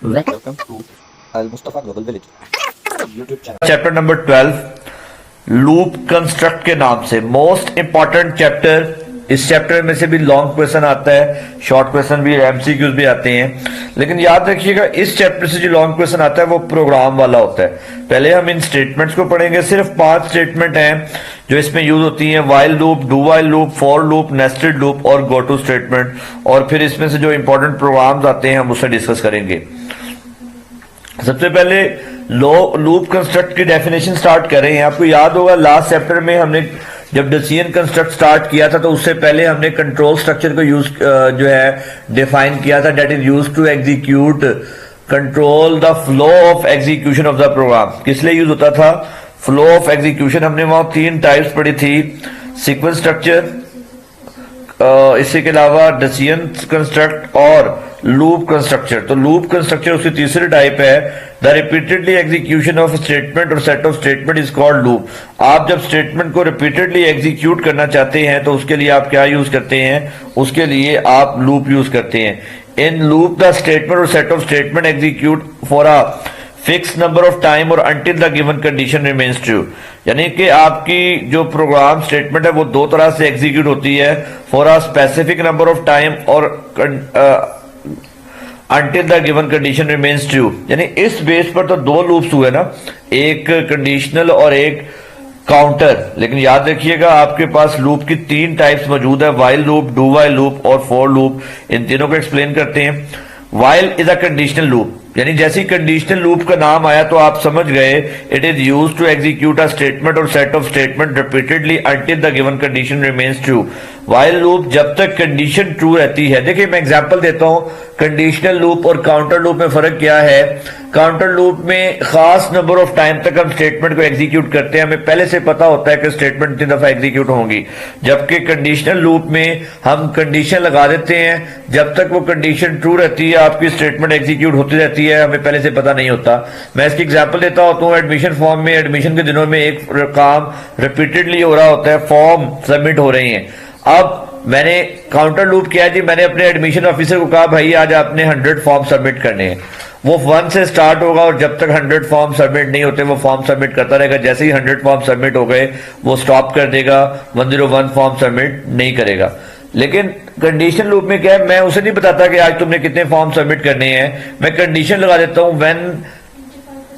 Welcome to Al Mustafa Global Village YouTube channel. Chapter number 12 loop construct के नाम से most important chapter. इस chapter में से भी लॉन्ग क्वेश्चन आता है, शॉर्ट क्वेश्चन भी, एमसीक्यूज भी आते हैं, लेकिन याद रखिएगा इस चैप्टर से जो लॉन्ग क्वेश्चन आता है वो प्रोग्राम वाला होता है। पहले हम इन स्टेटमेंट्स को पढ़ेंगे। सिर्फ 5 स्टेटमेंट हैं जो इसमें यूज होती हैं, while loop, do while loop, for loop, nested loop और गो टू स्टेटमेंट। और फिर इसमें से जो इंपॉर्टेंट प्रोग्राम्स आते हैं हम उससे डिस्कस करेंगे। सबसे पहले लूप कंस्ट्रक्ट की डेफिनेशन स्टार्ट कर रहे हैं। आपको याद होगा लास्ट चैप्टर में हमने जब डेसियन कंस्ट्रक्ट स्टार्ट किया था तो उससे पहले हमने कंट्रोल स्ट्रक्चर को यूज जो है डिफाइन किया था, that is use to execute control the flow of execution of the program. किस लिए यूज होता था? Flow of execution. हमने वहां 3 टाइप्स पढ़ी थी, सीक्वेंस स्ट्रक्चर, इसके अलावा डेसियन कंस्ट्रक्ट और लूप कंस्ट्रक्चर। तो लूप कंस्ट्रक्चर उसकी तीसरी टाइप है। The repeatedly execution of statement और set of statement is called loop. आप जब स्टेटमेंट को रिपीटेडली एग्जीक्यूट करना चाहते हैं तो उसके लिए आप क्या यूज करते हैं? उसके लिए आप लूप यूज करते हैं। इन लूप द स्टेटमेंट और set of statement execute for a fix number of time और until the given condition remains true. यानी कि आपकी जो प्रोग्राम स्टेटमेंट है वो 2 तरह से एग्जीक्यूट होती है, for a specific number of time और until the given condition remains true. यानी इस बेस पर तो 2 लूप्स हुए ना, एक कंडीशनल और एक काउंटर। लेकिन याद रखिएगा आपके पास लूप की 3 टाइप्स मौजूद है, while loop, do while loop और फॉर लूप। इन तीनों को एक्सप्लेन करते हैं। While is a conditional loop, यानी जैसे ही कंडीशनल लूप का नाम आया तो आप समझ गए it is used to execute a statement और set of statement repeatedly until the given condition remains true. While loop जब तक कंडीशन ट्रू रहती है। देखिए मैं एग्जांपल देता हूं, कंडीशनल लूप और काउंटर लूप में फर्क क्या है। काउंटर लूप में खास नंबर ऑफ टाइम तक हम स्टेटमेंट को एग्जीक्यूट करते हैं, हमें पहले से पता होता है कि स्टेटमेंट इतनी दफा एग्जीक्यूट होंगी। जबकि कंडीशनल लूप में हम कंडीशन लगा देते हैं, जब तक वो कंडीशन ट्रू रहती है आपकी स्टेटमेंट एग्जीक्यूट होती रहती है, हमें पहले से पता नहीं होता। मैं इसकी एग्जांपल देता होता हूं, एडमिशन फॉर्म में एडमिशन के दिनों में एक काम रिपीटेडली हो रहा होता है, फॉर्म सबमिट हो रही हैं। अब मैंने काउंटर लूप किया जी, मैंने अपने एडमिशन ऑफिसर को कहा भाई आज आपने 100 फॉर्म सबमिट करने हैं। वो 1 से स्टार्ट होगा और जब तक 100 फॉर्म सबमिट नहीं होते वो फॉर्म सबमिट करता रहेगा। जैसे ही 100 फॉर्म सबमिट हो गए वो स्टॉप कर देगा, 101 फॉर्म सबमिट नहीं करेगा। लेकिन कंडीशन लूप में क्या है, मैं उसे नहीं बताता कि आज तुमने कितने फॉर्म सबमिट करने हैं, मैं कंडीशन लगा देता हूं when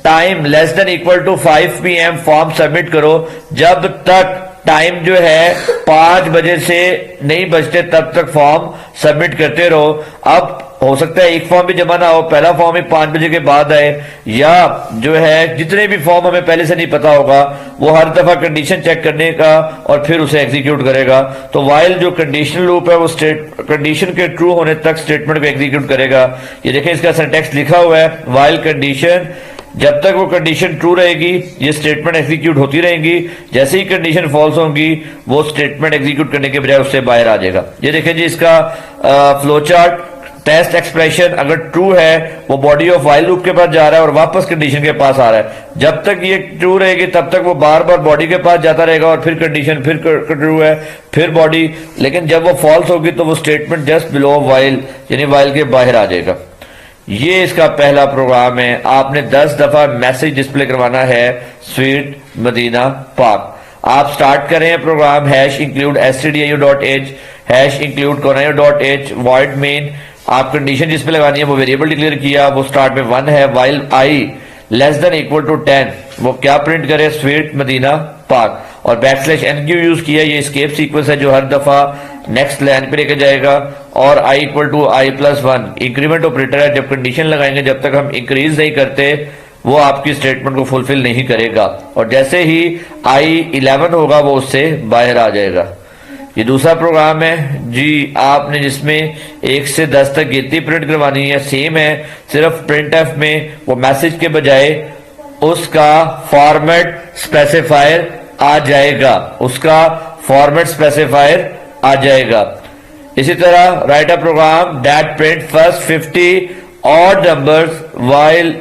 time less than equal to 5 PM form submit करो। जब तक टाइम जो है 5 बजे से नहीं बजते तब तक फॉर्म सबमिट करते रहो। अब हो सकता है एक फॉर्म भी जमा ना हो, पहला फॉर्म ही 5 बजे के बाद आए, या जो है जितने भी फॉर्म हमें पहले से नहीं पता होगा वो हर दफा कंडीशन चेक करने का और फिर उसे एग्जीक्यूट करेगा। तो व्हाइल जो कंडीशनल लूप है वो कंडीशन के ट्रू होने तक स्टेटमेंट को एग्जीक्यूट करेगा। ये देखें इसका सिंटैक्स लिखा हुआ है, व्हाइल कंडीशन, जब तक वो कंडीशन ट्रू रहेगी ये स्टेटमेंट एग्जीक्यूट होती रहेंगी। जैसे ही कंडीशन फॉल्स होगी वो स्टेटमेंट एग्जीक्यूट करने के बजाय उससे बाहर आ जाएगा। ये देखें जी इसका फ्लो चार्ट, टेस्ट एक्सप्रेशन अगर ट्रू है वो बॉडी ऑफ व्हाइल लूप के पास जा रहा है और वापस कंडीशन के पास आ रहा है। जब तक ये ट्रू रहेगी तब तक वो बार बार बॉडी के पास जाता रहेगा और फिर कंडीशन फिर ट्रू है फिर बॉडी। लेकिन जब वो फॉल्स होगी तो वो स्टेटमेंट जस्ट बिलो व्हाइल यानी व्हाइल के बाहर आ जाएगा। ये इसका पहला प्रोग्राम है। आपने 10 दफा मैसेज डिस्प्ले करवाना है स्वीट मदीना पाक। आप स्टार्ट करें program #include stdio.h #include conayo.h void main। आप कंडीशन जिस पे लगानी है वो वेरिएबल डिक्लेयर किया, वो स्टार्ट में 1 है, while i less than equal to 10 वो क्या प्रिंट करे, स्वीट मदीना पाक। और \n यूज किया, ये एस्केप सीक्वेंस है जो हर दफा नेक्स्ट लाइन पे लेके जाएगा। और i equal to i+1 increment operator है, जब कंडीशन लगाएंगे जब तक हम इंक्रीज नहीं करते वो आपकी स्टेटमेंट को फुलफिल नहीं करेगा। और जैसे ही i11 होगा वो उससे बाहर आ जाएगा। ये दूसरा प्रोग्राम है जी, आपने जिसमें 1 से 10 तक गिनती प्रिंट करवानी है, सेम है, सिर्फ printf में वो मैसेज के बजाय उसका फॉर्मेट स्पेसिफायर आ जाएगा, उसका फॉर्मेट स्पेसिफायर आ जाएगा। इसी तरह write a program that print first 50 odd numbers while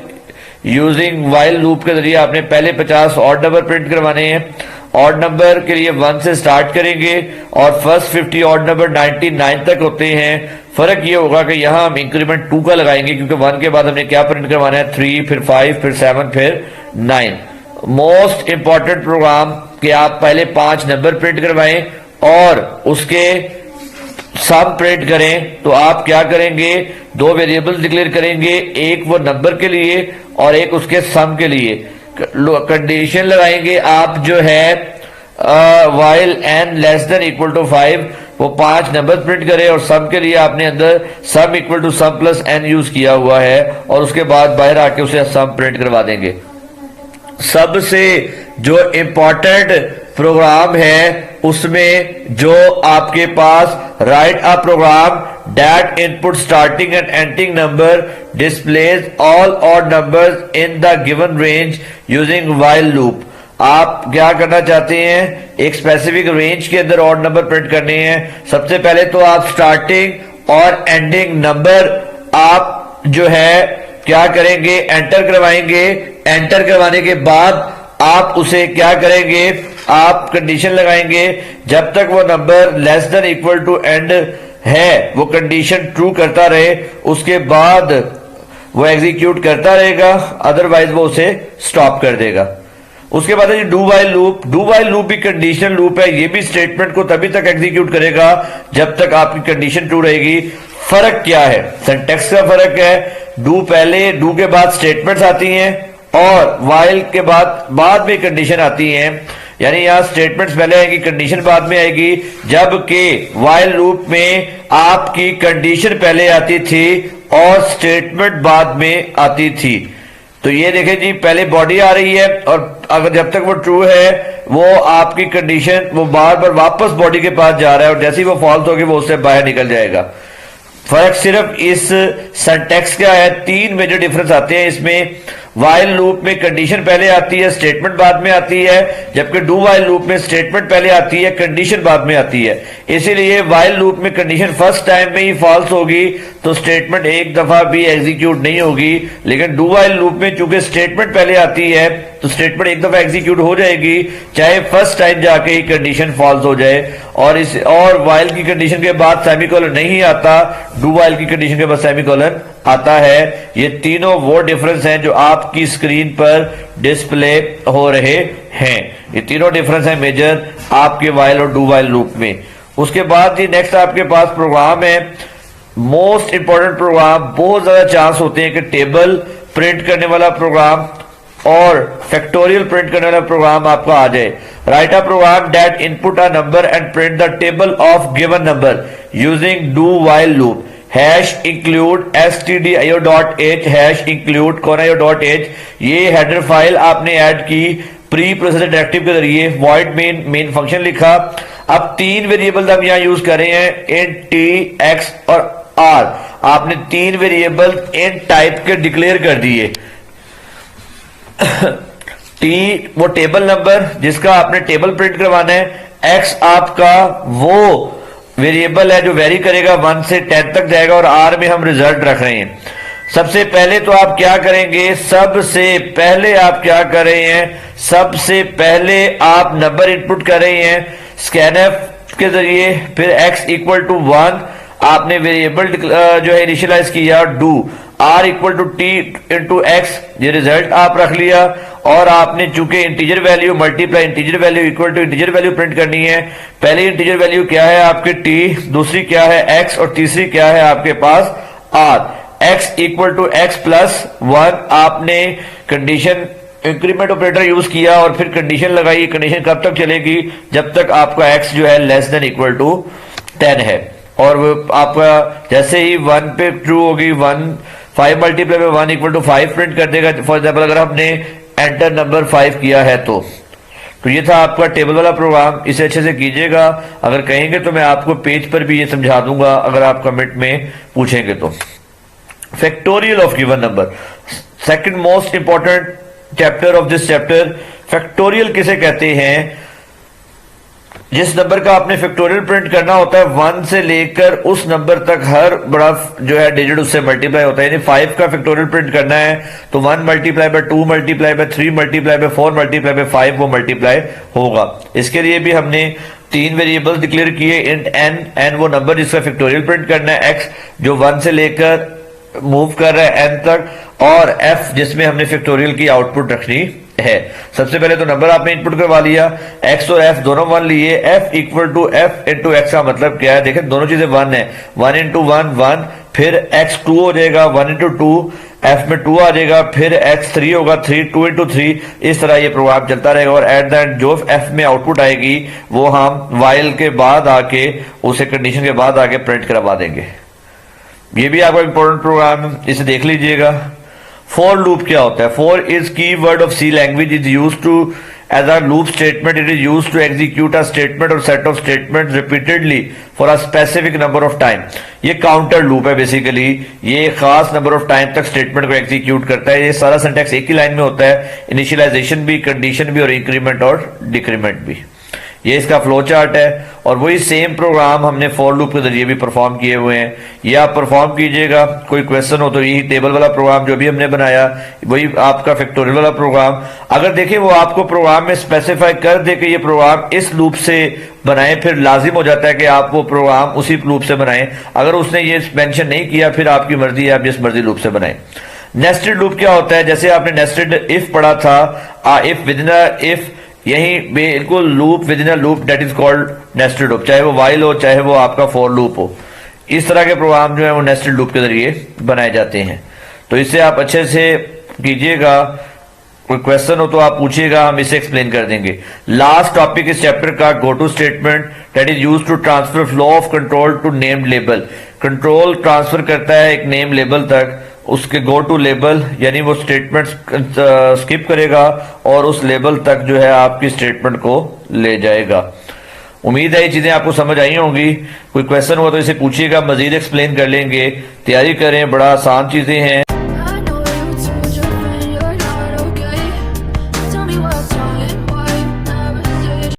using while loop के जरिए आपने पहले 50 ऑड नंबर प्रिंट करवाने हैं। ऑड नंबर के लिए 1 से स्टार्ट करेंगे और फर्स्ट 50 ऑड नंबर 99 तक होते हैं, फर्क ये होगा कि यहां हम इंक्रीमेंट 2 का लगाएंगे क्योंकि 1 के बाद हमने क्या प्रिंट करवाना है, 3 फिर 5 फिर 7 फिर 9। मोस्ट इंपॉर्टेंट प्रोग्राम कि आप पहले 5 नंबर प्रिंट करवाएं और उसके सम प्रिंट करें। तो आप क्या करेंगे, 2 वेरिएबल डिक्लेयर करेंगे, एक वो नंबर के लिए और एक उसके सम के लिए। कंडीशन लगाएंगे आप जो है while n less than equal to 5, वो 5 नंबर प्रिंट करे और सम के लिए आपने अंदर sum equal to sum plus n use किया हुआ है और उसके बाद बाहर आके उसे सम प्रिंट करवा देंगे। सबसे जो इंपॉर्टेंट प्रोग्राम है उसमें जो आपके पास write a program that input starting and ending number displays all odd numbers in the given range using while loop। आप क्या करना चाहते हैं, एक स्पेसिफिक रेंज के अंदर ऑड नंबर प्रिंट करने हैं। सबसे पहले तो आप स्टार्टिंग और एंडिंग नंबर आप जो है क्या करेंगे, एंटर करवाएंगे। एंटर करवाने के बाद आप उसे क्या करेंगे, आप कंडीशन लगाएंगे जब तक वो number less than equal to n है वो कंडीशन ट्रू करता रहे, उसके बाद वो एग्जीक्यूट करता रहेगा, अदरवाइज वो उसे स्टॉप कर देगा। उसके बाद है do while loop. Do while loop भी कंडीशनल लूप है, ये भी स्टेटमेंट को तभी तक एग्जीक्यूट करेगा जब तक आपकी कंडीशन ट्रू रहेगी। फर्क क्या है, सिंटैक्स का फर्क है। डू पहले, डू के बाद स्टेटमेंट्स आती हैं और वाइल के बाद में कंडीशन आती है, यानी यहां स्टेटमेंट्स पहले आएगी, कंडीशन बाद में आएगी। जबकि वाइल लूप में आपकी कंडीशन पहले आती थी और स्टेटमेंट बाद में आती थी। तो ये देखें जी, पहले बॉडी आ रही है और अगर जब तक वो ट्रू है वो आपकी कंडीशन वो बार बार वापस बॉडी के पास जा रहा है और जैसे ही वो फॉल्स होगी वो उससे बाहर निकल जाएगा। फर्क सिर्फ इस सिंटैक्स का है, 3 मेजर डिफरेंस आते हैं इसमें। वाइल लूप में कंडीशन पहले आती है, स्टेटमेंट बाद में आती है, जबकि डू वाइल लूप में स्टेटमेंट पहले आती है, कंडीशन बाद में आती है। इसीलिए वाइल लूप में कंडीशन फर्स्ट टाइम में ही फॉल्स होगी तो स्टेटमेंट एक दफा भी एग्जीक्यूट नहीं होगी, लेकिन डू वाइल लूप में चूंकि स्टेटमेंट पहले आती है तो स्टेटमेंट एक दफा एग्जीक्यूट हो जाएगी, चाहे फर्स्ट टाइम जाके ही कंडीशन फॉल्स हो जाए। और वाइल की कंडीशन के बाद सेमीकोलन नहीं आता, डू वाइल की कंडीशन के बाद सेमीकोलन आता है। ये तीनों वो डिफरेंस हैं जो आपकी स्क्रीन पर डिस्प्ले हो रहे हैं। ये तीनों डिफरेंस हैं मेजर आपके वाइल और डू वाइल लूप में। उसके बाद जी नेक्स्ट आपके पास प्रोग्राम है, मोस्ट इंपॉर्टेंट प्रोग्राम। बहुत ज्यादा चांस होते हैं कि टेबल प्रिंट करने वाला प्रोग्राम और फैक्टोरियल प्रिंट करने वाला प्रोग्राम आपका आ जाए। Write a program that input a number and print the table of given number using do while loop. Hash include stdio.h hash include .io.h। ये हेडर फाइल आपने ऐड की pre processor directive के जरिए, void main function लिखा। अब 3 variable हम यहां use कर रहे हैं, int, t, x और r। आपने 3 वेरिएबल int टाइप के डिक्लेयर कर दिए। टी वो टेबल नंबर जिसका आपने टेबल प्रिंट करवाना है, एक्स आपका वो वेरिएबल है जो वेरी करेगा 1 से 10 तक जाएगा और आर में हम रिजल्ट रख रहे हैं। सबसे पहले तो आप क्या करेंगे, सबसे पहले आप क्या कर रहे हैं, सबसे पहले आप नंबर इनपुट कर रहे हैं स्कैनफ के जरिए, फिर x इक्वल टू 1 आपने वेरिएबल जो है इनिशियलाइज किया, do r equal to t into x, ये रिजल्ट आप रख लिया। और आपने चूंकि integer value multiply integer value equal to integer value print करनी है। पहली इंटीजर वैल्यू क्या है आपके t, दूसरी क्या है x और तीसरी क्या है आपके पास r। x equal to x plus 1 आपने कंडीशन इंक्रीमेंट ऑपरेटर यूज किया और फिर कंडीशन लगाई। कंडीशन कब तक चलेगी, जब तक आपका x जो है लेस देन इक्वल टू 10 है। और वो आपका जैसे ही 1 पे ट्रू होगी, 5 मल्टीप्लाई में 1 इक्वल टू 5 प्रिंट कर देगा। फॉर एग्जाम्पल अगर हमने एंटर नंबर 5 किया है तो ये था आपका टेबल वाला प्रोग्राम। इसे अच्छे से कीजिएगा, अगर कहेंगे तो मैं आपको पेज पर भी ये समझा दूंगा अगर आप कमेंट में पूछेंगे तो। Factorial of given number, second most important chapter of this chapter. Factorial किसे कहते हैं, जिस नंबर का आपने फैक्टोरियल प्रिंट करना होता है 1 से लेकर उस नंबर तक हर बड़ा जो है डिजिट उससे मल्टीप्लाई होता है। यानी 5 का फैक्टोरियल प्रिंट करना है तो 1 multiply by 2 multiply by 3 multiply by 4 multiply by 5 वो मल्टीप्लाई होगा। इसके लिए भी हमने तीन वेरिएबल्स डिक्लेयर किए, इंट एन वो नंबर जिसका फैक्टोरियल प्रिंट करना है, एक्स जो 1 से लेकर मूव कर रहा है एन तक, और एफ जिसमें हमने फैक्टोरियल की आउटपुट रखनी है। सबसे पहले तो नंबर आपने इनपुट करवा लिया, एक्स और एफ दोनों 1 लिए, f equal to f into x का मतलब क्या है, देखें दोनों चीजें 1 है, 1 इंटू 1 1, फिर एक्स 2 हो जाएगा, 1 इंटू 2 एफ में 2 आ जाएगा, फिर एक्स 3 होगा, 3 2 इंटू 3, इस तरह ये प्रोग्राम चलता रहेगा। और एट द एंड जो एफ में आउटपुट आएगी वो हम वाइल के बाद आके उसे कंडीशन के बाद आके प्रिंट करवा देंगे। ये भी आपका इंपॉर्टेंट प्रोग्राम है, इसे देख लीजिएगा। फॉर लूप क्या होता है? For is keyword of C language, is use to as a loop statement, it is use to execute a statement और set of statement repeatedly for a specific number of time. ये counter loop है basically, ये खास number of time तक statement को execute करता है। ये सारा सिंटैक्स एक ही लाइन में होता है, इनिशियलाइजेशन भी, कंडीशन भी, और इंक्रीमेंट और डिक्रीमेंट भी। ये इसका फ्लो चार्ट है, और वही सेम प्रोग्राम हमने फॉर लूप के जरिए भी परफॉर्म किए हुए हैं। ये आप परफॉर्म कीजिएगा, कोई क्वेश्चन हो तो यही टेबल वाला प्रोग्राम जो भी हमने बनाया वही आपका फैक्टोरियल वाला प्रोग्राम। अगर देखें वो आपको प्रोग्राम में स्पेसिफाई कर दे कि ये प्रोग्राम इस लूप से बनाएं, फिर लाजिम हो जाता है कि आप वो प्रोग्राम उसी लूप से बनाएं। अगर उसने ये मेंशन नहीं किया फिर आपकी मर्जी है, आप जिस मर्जी लूप से बनाएं। नेस्टेड लूप क्या होता है? जैसे आपने नेस्टेड इफ पढ़ा था, इफ विद इन इफ, यही बिल्कुल loop with in a loop, that is called nested loop, चाहे वो वाइल हो चाहे वो आपका फॉर लूप हो। इस तरह के प्रोग्राम जो है वो नेस्टेड लूप के जरिए बनाए जाते हैं। तो इससे आप अच्छे से कीजिएगा, कोई क्वेश्चन हो तो आप पूछिएगा, हम इसे एक्सप्लेन कर देंगे। लास्ट टॉपिक इस चैप्टर का go to statement, that is used to transfer flow of control to named label. Control transfer करता है एक नेम लेबल तक, उसके गो टू लेबल यानी वो स्टेटमेंट स्किप करेगा और उस लेबल तक जो है आपकी स्टेटमेंट को ले जाएगा। उम्मीद है ये चीजें आपको समझ आई होंगी। कोई क्वेश्चन हुआ तो इसे पूछिएगा, मजीद एक्सप्लेन कर लेंगे। तैयारी करें, बड़ा आसान चीजें हैं।